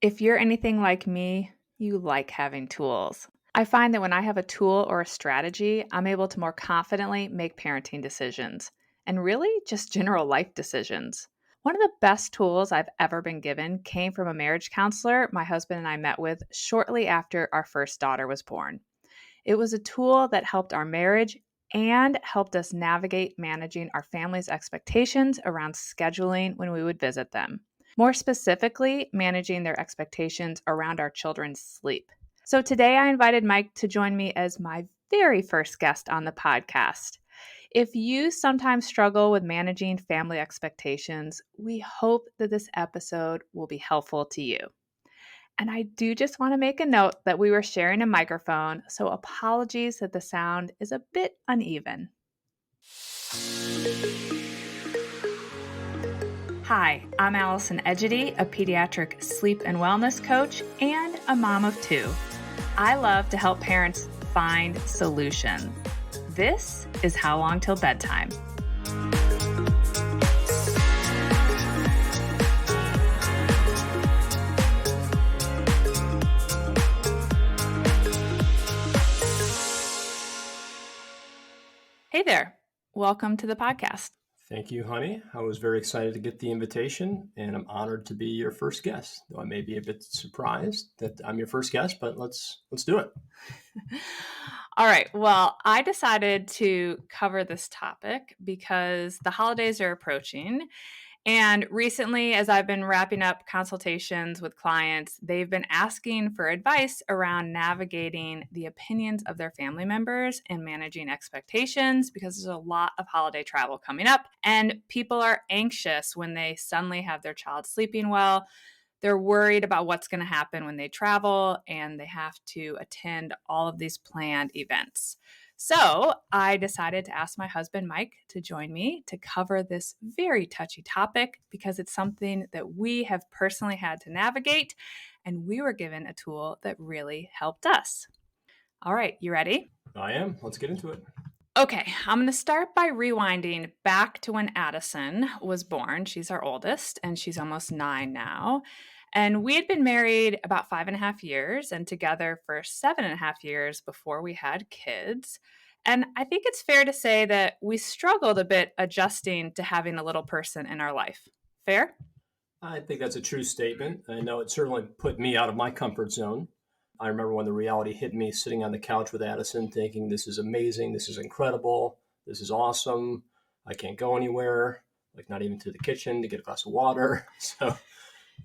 If you're anything like me, you like having tools. I find that when I have a tool or a strategy, I'm able to more confidently make parenting decisions and really just general life decisions. One of the best tools I've ever been given came from a marriage counselor my husband and I met with shortly after our first daughter was born. It was a tool that helped our marriage and helped us navigate managing our family's expectations around scheduling when we would visit them. More specifically, managing their expectations around our children's sleep. So today I invited Mike to join me as my very first guest on the podcast. If you sometimes struggle with managing family expectations, we hope that this episode will be helpful to you. And I do just want to make a note that we were sharing a microphone, so apologies that the sound is a bit uneven. Hi, I'm Allison Egidi, a pediatric sleep and wellness coach and a mom of two. I love to help parents find solutions. This is How Long Till Bedtime. Hey there. Welcome to the podcast. Thank you, honey. I was very excited to get the invitation, and I'm honored to be your first guest. Though I may be a bit surprised that I'm your first guest, but let's do it. All right. Well, I decided to cover this topic because the holidays are approaching. And recently, as I've been wrapping up consultations with clients, they've been asking for advice around navigating the opinions of their family members and managing expectations because there's a lot of holiday travel coming up. And people are anxious when they suddenly have their child sleeping well. They're worried about what's going to happen when they travel, and they have to attend all of these planned events. So I decided to ask my husband, Mike, to join me to cover this very touchy topic because it's something that we have personally had to navigate, and we were given a tool that really helped us. All right, you ready? I am. Let's get into it. Okay, I'm going to start by rewinding back to when Addison was born. She's our oldest, and she's almost 9 now. And we had been married about 5.5 years and together for 7.5 years before we had kids. And I think it's fair to say that we struggled a bit adjusting to having a little person in our life. Fair? I think that's a true statement. I know it certainly put me out of my comfort zone. I remember when the reality hit me sitting on the couch with Addison thinking, this is amazing, this is incredible, this is awesome. I can't go anywhere, like not even to the kitchen to get a glass of water. So,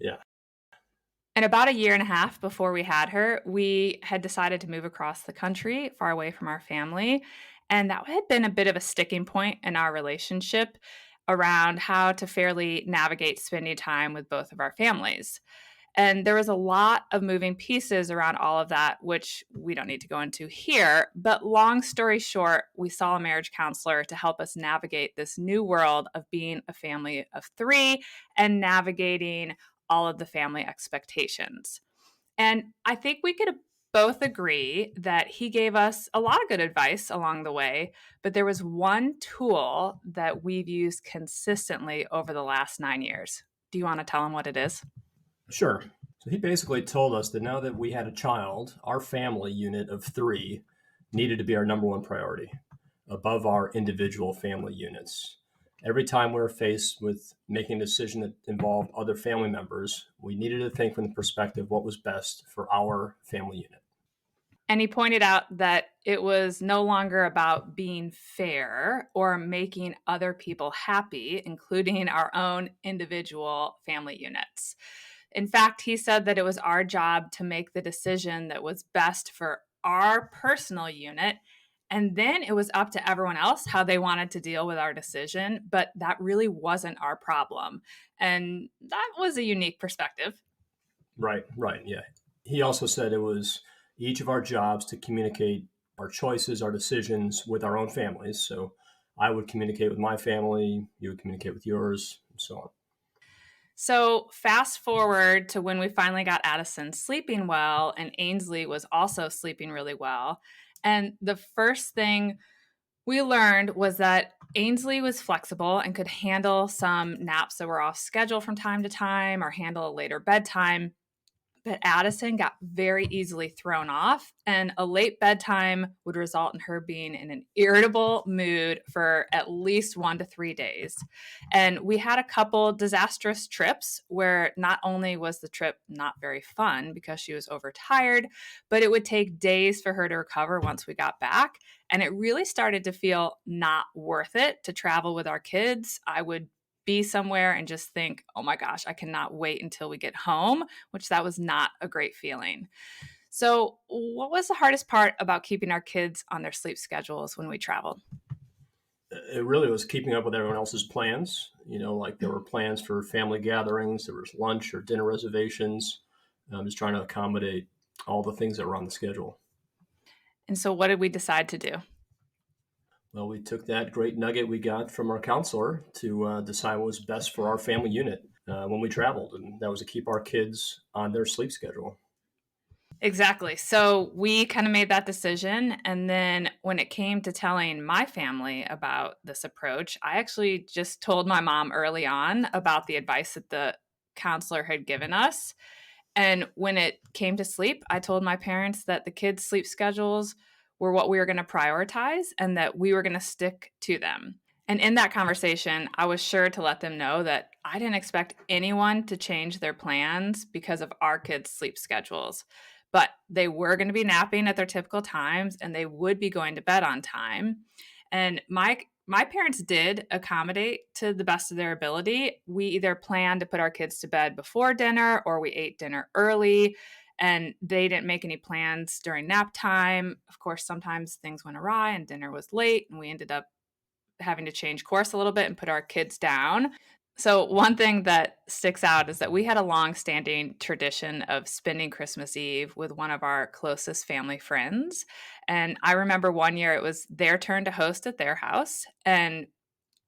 yeah. And about 1.5 years before we had her, we had decided to move across the country, far away from our family. And that had been a bit of a sticking point in our relationship around how to fairly navigate spending time with both of our families. And there was a lot of moving pieces around all of that, which we don't need to go into here. But long story short, we saw a marriage counselor to help us navigate this new world of being a family of 3 and navigating all of the family expectations. And I think we could both agree that he gave us a lot of good advice along the way, but there was one tool that we've used consistently over the last 9 years. Do you want to tell him what it is? Sure. So he basically told us that now that we had a child, our family unit of 3 needed to be our number one priority above our individual family units. Every time we were faced with making a decision that involved other family members, we needed to think from the perspective what was best for our family unit. And he pointed out that it was no longer about being fair or making other people happy, including our own individual family units. In fact, he said that it was our job to make the decision that was best for our personal unit. And then it was up to everyone else how they wanted to deal with our decision. But that really wasn't our problem. And that was a unique perspective. Right, yeah. He also said it was each of our jobs to communicate our choices, our decisions with our own families. So I would communicate with my family, you would communicate with yours, and so on. So fast forward to when we finally got Addison sleeping well, and Ainsley was also sleeping really well. And the first thing we learned was that Ainsley was flexible and could handle some naps that were off schedule from time to time or handle a later bedtime. But Addison got very easily thrown off, and a late bedtime would result in her being in an irritable mood for at least 1 to 3 days. And we had a couple disastrous trips where not only was the trip not very fun because she was overtired, but it would take days for her to recover once we got back. And it really started to feel not worth it to travel with our kids. I would be somewhere and just think, oh my gosh, I cannot wait until we get home, which that was not a great feeling. So, what was the hardest part about keeping our kids on their sleep schedules when we traveled? It really was keeping up with everyone else's plans. Like there were plans for family gatherings, there was lunch or dinner reservations. Just trying to accommodate all the things that were on the schedule. And so, what did we decide to do? Well, we took that great nugget we got from our counselor to decide what was best for our family unit when we traveled, and that was to keep our kids on their sleep schedule. Exactly. So we kind of made that decision. And then when it came to telling my family about this approach, I actually just told my mom early on about the advice that the counselor had given us. And when it came to sleep, I told my parents that the kids' sleep schedules were what we were going to prioritize and that we were going to stick to them. And in that conversation, I was sure to let them know that I didn't expect anyone to change their plans because of our kids' sleep schedules. But they were going to be napping at their typical times and they would be going to bed on time. And my parents did accommodate to the best of their ability. We either planned to put our kids to bed before dinner or we ate dinner early, and they didn't make any plans during nap time. Of course, sometimes things went awry and dinner was late and we ended up having to change course a little bit and put our kids down. So, one thing that sticks out is that we had a long-standing tradition of spending Christmas Eve with one of our closest family friends. And I remember one year it was their turn to host at their house, and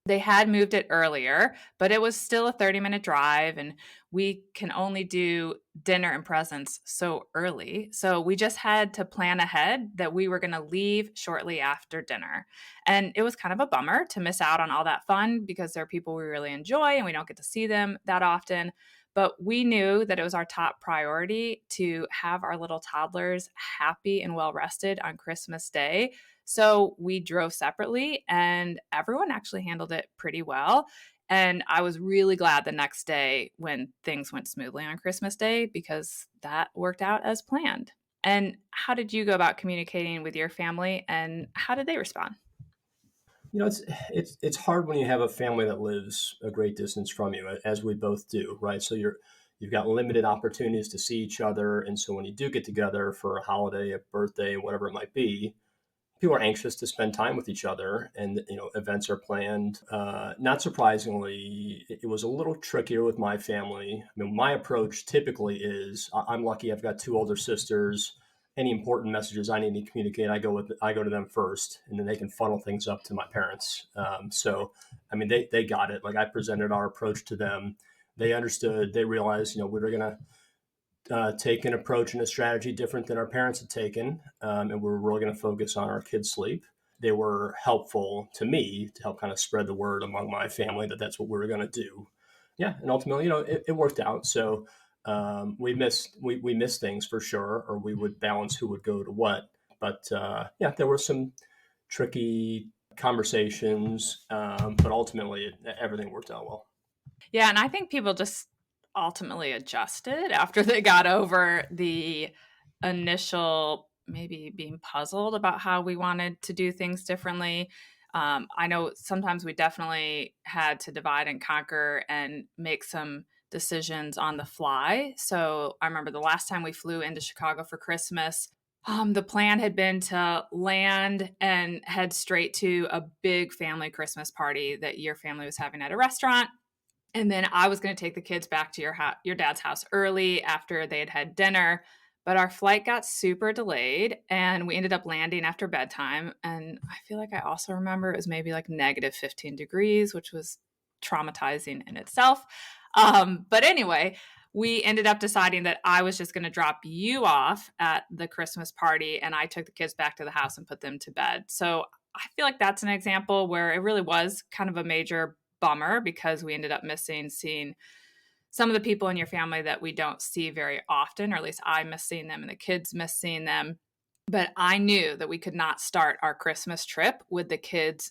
they had moved it earlier, but it was still a 30-minute drive, and we can only do dinner and presents so early. So we just had to plan ahead that we were going to leave shortly after dinner. And it was kind of a bummer to miss out on all that fun because they're people we really enjoy and we don't get to see them that often. But we knew that it was our top priority to have our little toddlers happy and well rested on Christmas Day. So we drove separately and everyone actually handled it pretty well. And I was really glad the next day when things went smoothly on Christmas Day because that worked out as planned. And how did you go about communicating with your family and how did they respond? It's hard when you have a family that lives a great distance from you, as we both do, right? So you've got limited opportunities to see each other, and so when you do get together for a holiday, a birthday, whatever it might be, people are anxious to spend time with each other, and events are planned. Not surprisingly, it was a little trickier with my family. I mean, my approach typically is I'm lucky I've got two older sisters. Any important messages I need to communicate, I go to them first, and then they can funnel things up to my parents. So I mean, they got it. Like, I presented our approach to them, they understood. They realized we were gonna take an approach and a strategy different than our parents had taken, and we were really going to focus on our kids' sleep. They were helpful to me to help kind of spread the word among my family that that's what we were going to do. Yeah, and ultimately, it worked out. So we missed things for sure, or we would balance who would go to what. But yeah, there were some tricky conversations, but ultimately, everything worked out well. Yeah, and I think people just ultimately adjusted after they got over the initial maybe being puzzled about how we wanted to do things differently. I know sometimes we definitely had to divide and conquer and make some decisions on the fly. So I remember the last time we flew into Chicago for Christmas, the plan had been to land and head straight to a big family Christmas party that your family was having at a restaurant. And then I was going to take the kids back to your dad's house early after they had had dinner. But our flight got super delayed and we ended up landing after bedtime. And I feel like I also remember it was maybe like negative 15 degrees, which was traumatizing in itself. But anyway, we ended up deciding that I was just going to drop you off at the Christmas party and I took the kids back to the house and put them to bed. So I feel like that's an example where it really was kind of a major bummer because we ended up missing seeing some of the people in your family that we don't see very often, or at least I miss seeing them and the kids miss seeing them. But I knew that we could not start our Christmas trip with the kids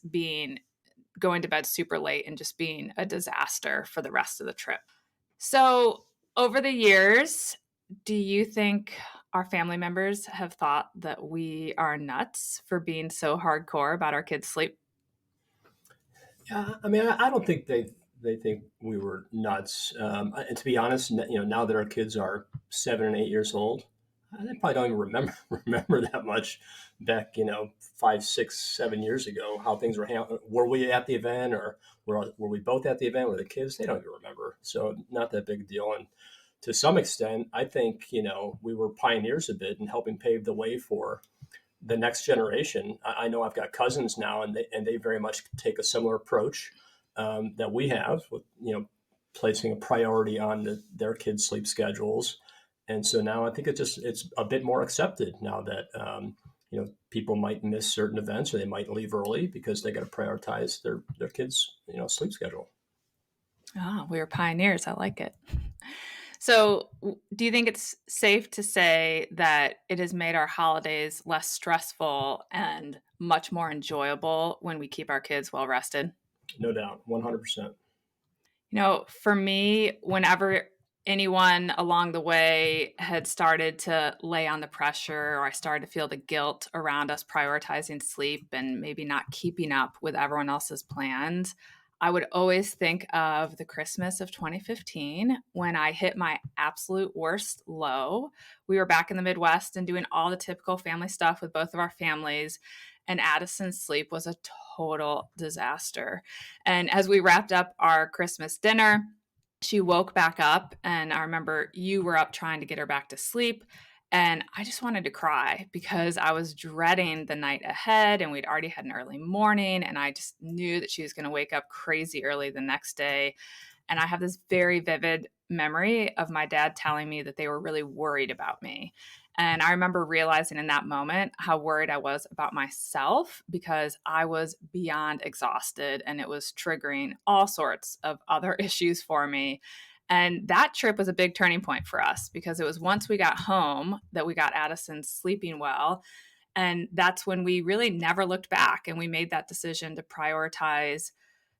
going to bed super late and just being a disaster for the rest of the trip. So over the years, do you think our family members have thought that we are nuts for being so hardcore about our kids' sleep? Yeah, I mean, I don't think they think we were nuts. And to be honest, now that our kids are 7 and 8 years old, they probably don't even remember that much back, 5, 6, 7 years ago, how things were handled. Were we at the event, or were we both at the event with the kids? They don't even remember. So not that big a deal. And to some extent, I think, we were pioneers a bit in helping pave the way for the next generation. I know I've got cousins now, and they very much take a similar approach that we have with, placing a priority on their kids' sleep schedules. And so now I think it's a bit more accepted now that people might miss certain events, or they might leave early because they got to prioritize their kids' sleep schedule. Ah, we were pioneers. I like it. So, do you think it's safe to say that it has made our holidays less stressful and much more enjoyable when we keep our kids well rested? No doubt, 100%. For me, whenever anyone along the way had started to lay on the pressure, or I started to feel the guilt around us prioritizing sleep and maybe not keeping up with everyone else's plans, I would always think of the Christmas of 2015 when I hit my absolute worst low. We were back in the Midwest and doing all the typical family stuff with both of our families, and Addison's sleep was a total disaster. And as we wrapped up our Christmas dinner, she woke back up, and I remember you were up trying to get her back to sleep. And I just wanted to cry because I was dreading the night ahead, and we'd already had an early morning, and I just knew that she was going to wake up crazy early the next day. And I have this very vivid memory of my dad telling me that they were really worried about me. And I remember realizing in that moment how worried I was about myself because I was beyond exhausted, and it was triggering all sorts of other issues for me. And that trip was a big turning point for us because it was once we got home that we got Addison sleeping well. And that's when we really never looked back, and we made that decision to prioritize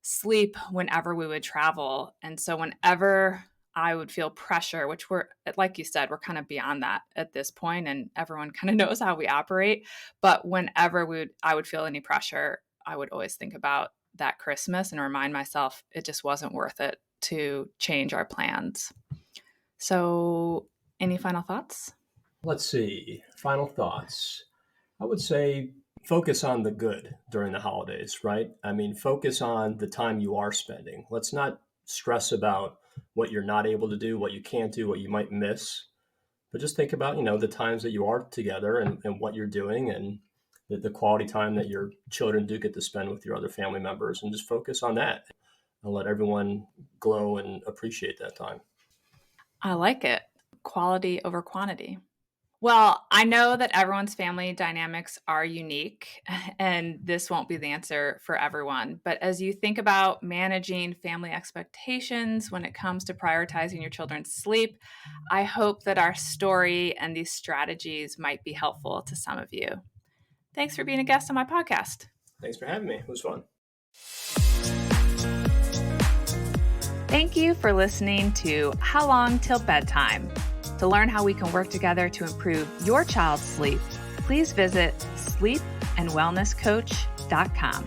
sleep whenever we would travel. And so whenever I would feel pressure, which like you said, we're kind of beyond that at this point, and everyone kind of knows how we operate. But whenever I would feel any pressure, I would always think about that Christmas and remind myself it just wasn't worth it to change our plans. So, any final thoughts? Let's see. Final thoughts. I would say focus on the good during the holidays, right? I mean, focus on the time you are spending. Let's not stress about what you're not able to do, what you can't do, what you might miss. But just think about, the times that you are together and what you're doing, and the quality time that your children do get to spend with your other family members, and just focus on that and let everyone glow and appreciate that time. I like it. Quality over quantity. Well, I know that everyone's family dynamics are unique, and this won't be the answer for everyone. But as you think about managing family expectations when it comes to prioritizing your children's sleep, I hope that our story and these strategies might be helpful to some of you. Thanks for being a guest on my podcast. Thanks for having me. It was fun. Thank you for listening to How Long Till Bedtime. To learn how we can work together to improve your child's sleep, please visit sleepandwellnesscoach.com.